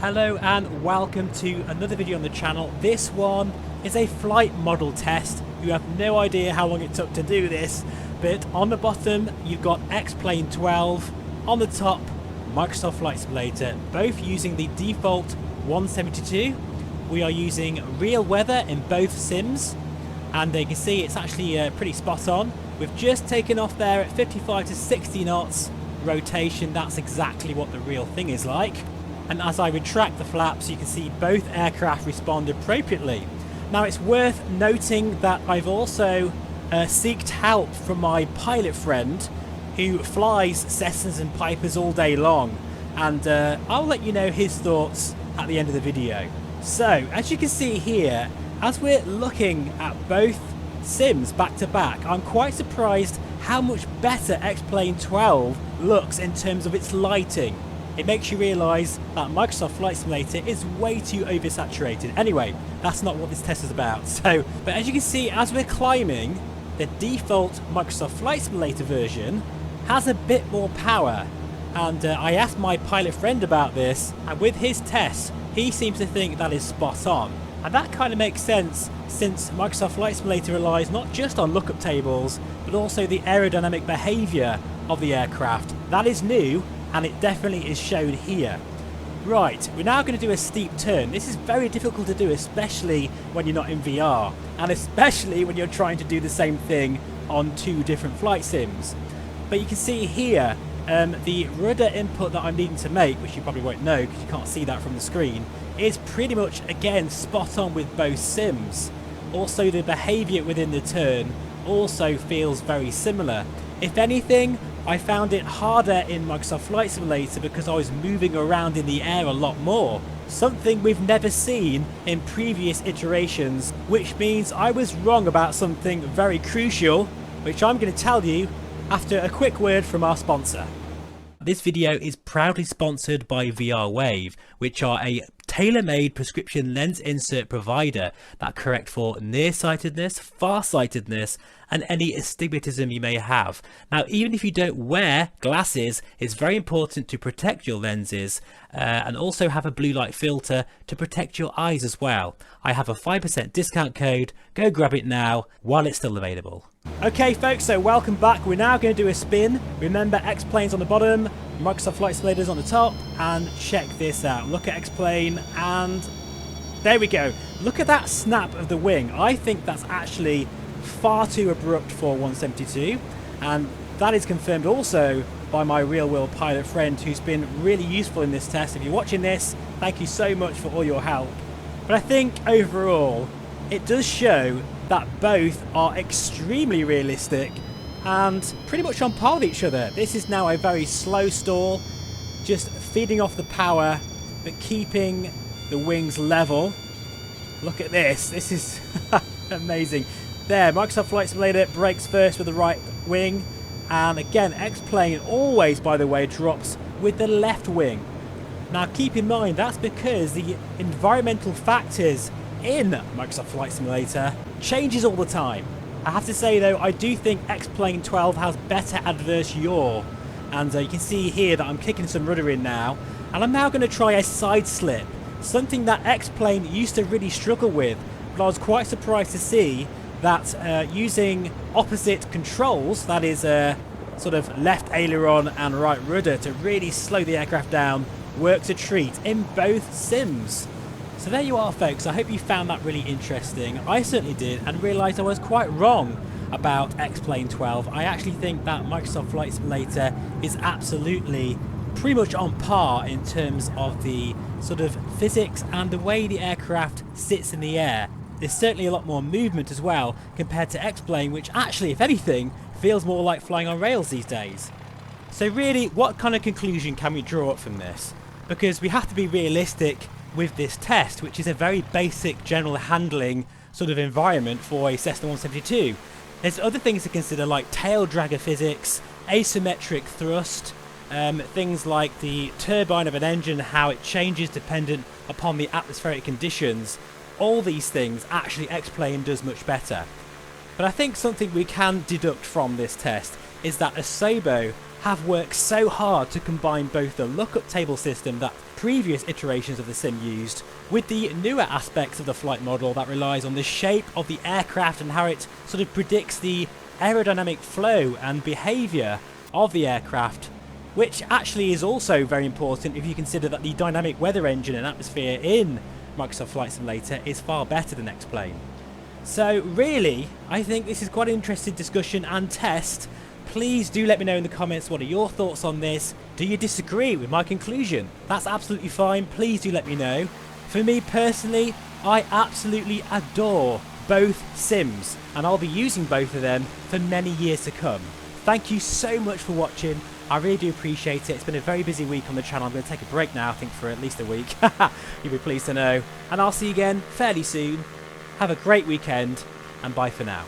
Hello and welcome to another video on the channel. This one is a flight model test. You have no idea how long it took to do this, but on the bottom you've got X-Plane 12, on the top Microsoft Flight Simulator, both using the default 172. We are using real weather in both sims, and you can see it's actually pretty spot on. We've just taken off there at 55 to 60 knots rotation. That's exactly what the real thing is like. And as I retract the flaps, you can see both aircraft respond appropriately. Now it's worth noting that I've also sought help from my pilot friend who flies Cessnas and Pipers all day long, and I'll let you know his thoughts at the end of the video. So as you can see here, as we're looking at both sims back to back, I'm quite surprised how much better X-Plane 12 looks in terms of its lighting. It makes you realise that Microsoft Flight Simulator is way too oversaturated. Anyway, that's not what this test is about. But as you can see, as we're climbing, the default Microsoft Flight Simulator version has a bit more power. And I asked my pilot friend about this, and with his tests, he seems to think that is spot on. And that kind of makes sense, since Microsoft Flight Simulator relies not just on lookup tables, but also the aerodynamic behaviour of the aircraft. That is new, and it definitely is shown here. Right, we're now going to do a steep turn. This is very difficult to do, especially when you're not in VR, and especially when you're trying to do the same thing on two different flight sims. But you can see here, the rudder input that I'm needing to make, which you probably won't know because you can't see that from the screen, is pretty much, again, spot on with both sims. Also, the behaviour within the turn also feels very similar. If anything, I found it harder in Microsoft Flight Simulator because I was moving around in the air a lot more. Something we've never seen in previous iterations, which means I was wrong about something very crucial, which I'm going to tell you after a quick word from our sponsor. This video is proudly sponsored by VRWave, which are a tailor-made prescription lens insert provider that correct for nearsightedness, farsightedness, and any astigmatism you may have. Now, even if you don't wear glasses, it's very important to protect your lenses and also have a blue light filter to protect your eyes as well. I have a 5% discount code. Go grab it now while it's still available. Okay folks, so welcome back. We're now going to do a spin. Remember, X-Plane's on the bottom, Microsoft Flight Simulator's on the top, and check this out. Look at X-Plane, and there we go. Look at that snap of the wing. I think that's actually far too abrupt for 172, and that is confirmed also by my real-world pilot friend who's been really useful in this test. If you're watching this, thank you so much for all your help. But I think overall, it does show that both are extremely realistic and pretty much on par with each other. This is now a very slow stall, just feeding off the power but keeping the wings level. Look at this. This is amazing. There, Microsoft Flight Simulator brakes first with the right wing, and again, X-Plane always, by the way, drops with the left wing. Now keep in mind, that's because the environmental factors in Microsoft Flight Simulator changes all the time. I have to say though, I do think X-Plane 12 has better adverse yaw, and you can see here that I'm kicking some rudder in now, and I'm now going to try a side slip, something that X-Plane used to really struggle with, but I was quite surprised to see that using opposite controls, that is sort of left aileron and right rudder, to really slow the aircraft down works a treat in both sims. So there you are folks, I hope you found that really interesting. I certainly did, and realised I was quite wrong about X-Plane 12. I actually think that Microsoft Flight Simulator is absolutely pretty much on par in terms of the sort of physics and the way the aircraft sits in the air. There's certainly a lot more movement as well compared to X-Plane, which actually, if anything, feels more like flying on rails these days. So really, what kind of conclusion can we draw up from this? Because we have to be realistic with this test, which is a very basic general handling sort of environment for a Cessna 172. There's other things to consider, like tail dragger physics, asymmetric thrust, things like the turbine of an engine, how it changes dependent upon the atmospheric conditions. All these things actually X-Plane does much better. But I think something we can deduct from this test is that Asobo have worked so hard to combine both the lookup table system that previous iterations of the sim used with the newer aspects of the flight model that relies on the shape of the aircraft and how it sort of predicts the aerodynamic flow and behaviour of the aircraft, which actually is also very important if you consider that the dynamic weather engine and atmosphere in Microsoft Flight Simulator is far better than X-Plane. So really, I think this is quite an interesting discussion and test. Please do let me know in the comments what are your thoughts on this. Do you disagree with my conclusion? That's absolutely fine. Please do let me know. For me personally, I absolutely adore both sims, and I'll be using both of them for many years to come. Thank you so much for watching. I really do appreciate it. It's been a very busy week on the channel. I'm going to take a break now, I think, for at least a week. You'll be pleased to know. And I'll see you again fairly soon. Have a great weekend, and bye for now.